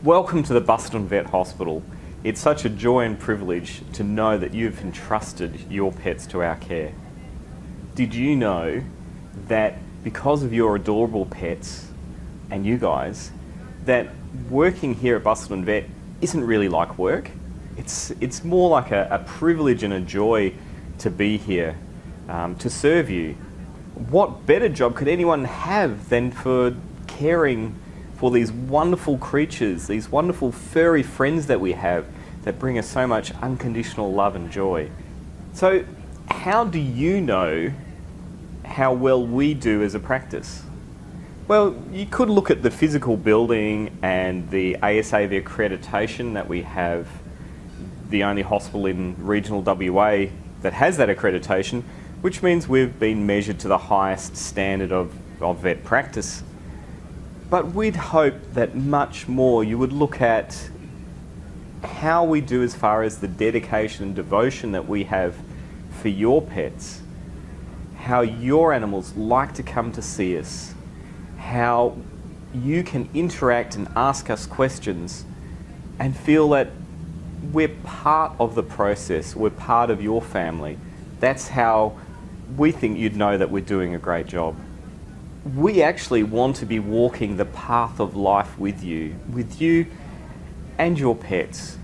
Welcome to the Busselton Vet Hospital. It's such a joy and privilege to know that you've entrusted your pets to our care. Did you know that because of your adorable pets and you guys, that working here at Busselton Vet isn't really like work? It's more like a privilege and a joy to be here, to serve you. What better job could anyone have than for caring for these wonderful creatures, these wonderful furry friends that we have that bring us so much unconditional love and joy. So how do you know how well we do as a practice? Well, you could look at the physical building and the ASAV accreditation that we have, the only hospital in regional WA that has that accreditation, which means we've been measured to the highest standard of vet practice. But we'd hope that much more you would look at how we do as far as the dedication and devotion that we have for your pets, how your animals like to come to see us, how you can interact and ask us questions and feel that we're part of the process, we're part of your family. That's how we think you'd know that we're doing a great job. We actually want to be walking the path of life with you and your pets.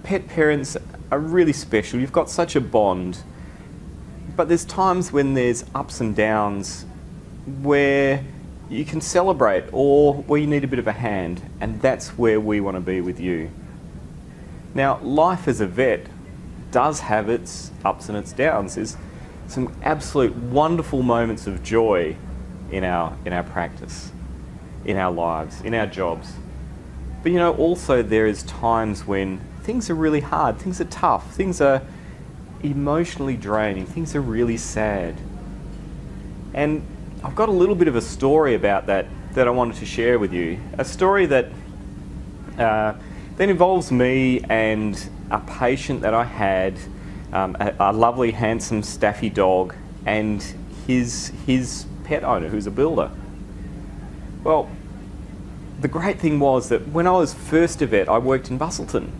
Pet parents are really special. You've got such a bond. But there's times when there's ups and downs where you can celebrate or where you need a bit of a hand, and that's where we want to be with you. Now, life as a vet does have its ups and its downs. There's some absolute wonderful moments of joy in our practice, in our lives, in our jobs. But also there is times when things are really hard, things are tough, things are emotionally draining, things are really sad. And I've got a little bit of a story about that I wanted to share with you. A story that involves me and a patient that I had, a lovely, handsome, staffy dog, and his pet owner, who's a builder. Well, the great thing was that when I was first a vet, I worked in Busselton.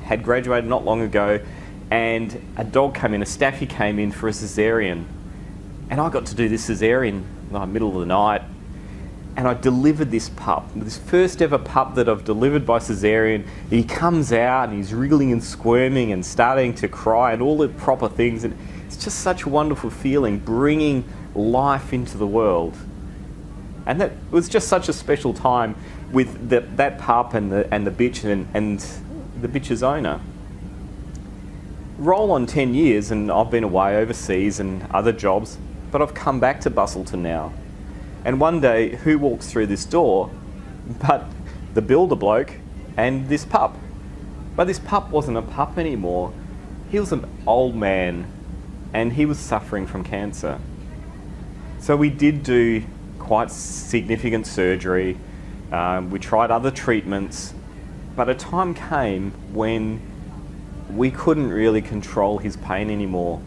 Had graduated not long ago, and a dog came in, a staffy came in for a cesarean. And I got to do this cesarean in the middle of the night, and I delivered this pup, this first ever pup that I've delivered by cesarean. He comes out and he's wriggling and squirming and starting to cry and all the proper things, and it's just such a wonderful feeling, bringing life into the world. And that was just such a special time with that pup and the bitch and the bitch's owner. Roll on 10 years and I've been away overseas and other jobs, but I've come back to Busselton now. And one day, who walks through this door but the builder bloke and this pup? But this pup wasn't a pup anymore. He was an old man and he was suffering from cancer. So we did do quite significant surgery. We tried other treatments, but a time came when we couldn't really control his pain anymore.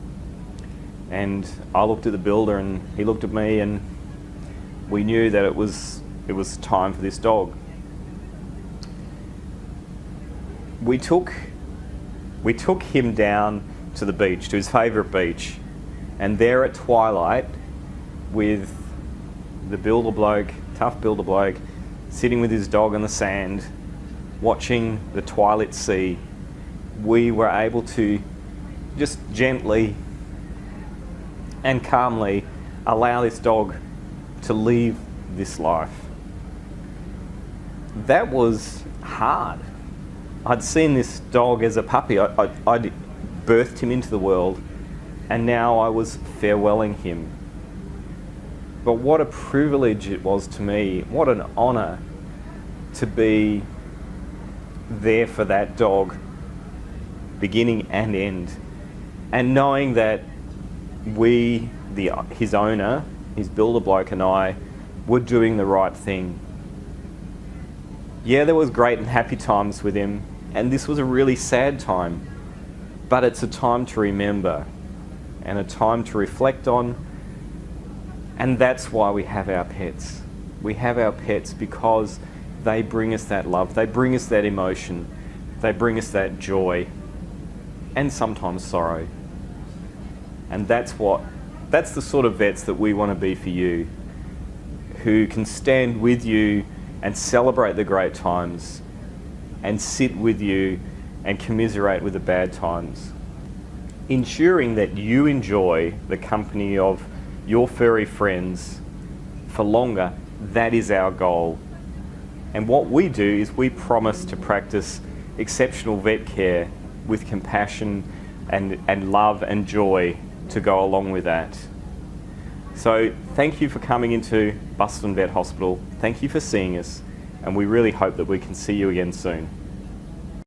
And I looked at the builder and he looked at me, and we knew that it was time for this dog. We took him down to the beach, to his favourite beach, and there at twilight, with the builder bloke, tough builder bloke, sitting with his dog on the sand, watching the twilight sea, we were able to just gently and calmly allow this dog to leave this life. That was hard. I'd seen this dog as a puppy. I'd birthed him into the world, and now I was farewelling him. But what a privilege it was to me, what an honour to be there for that dog, beginning and end. And knowing that we, his owner, his builder bloke and I, were doing the right thing. Yeah, there was great and happy times with him, and this was a really sad time. But it's a time to remember and a time to reflect on. And that's why we have our pets. We have our pets because they bring us that love, they bring us that emotion, they bring us that joy, and sometimes sorrow. And that's the sort of vets that we want to be for you, who can stand with you and celebrate the great times and sit with you and commiserate with the bad times. Ensuring that you enjoy the company of your furry friends for longer, that is our goal. And what we do is we promise to practice exceptional vet care with compassion and love and joy to go along with that. So thank you for coming into Busselton Vet Hospital. Thank you for seeing us, and we really hope that we can see you again soon.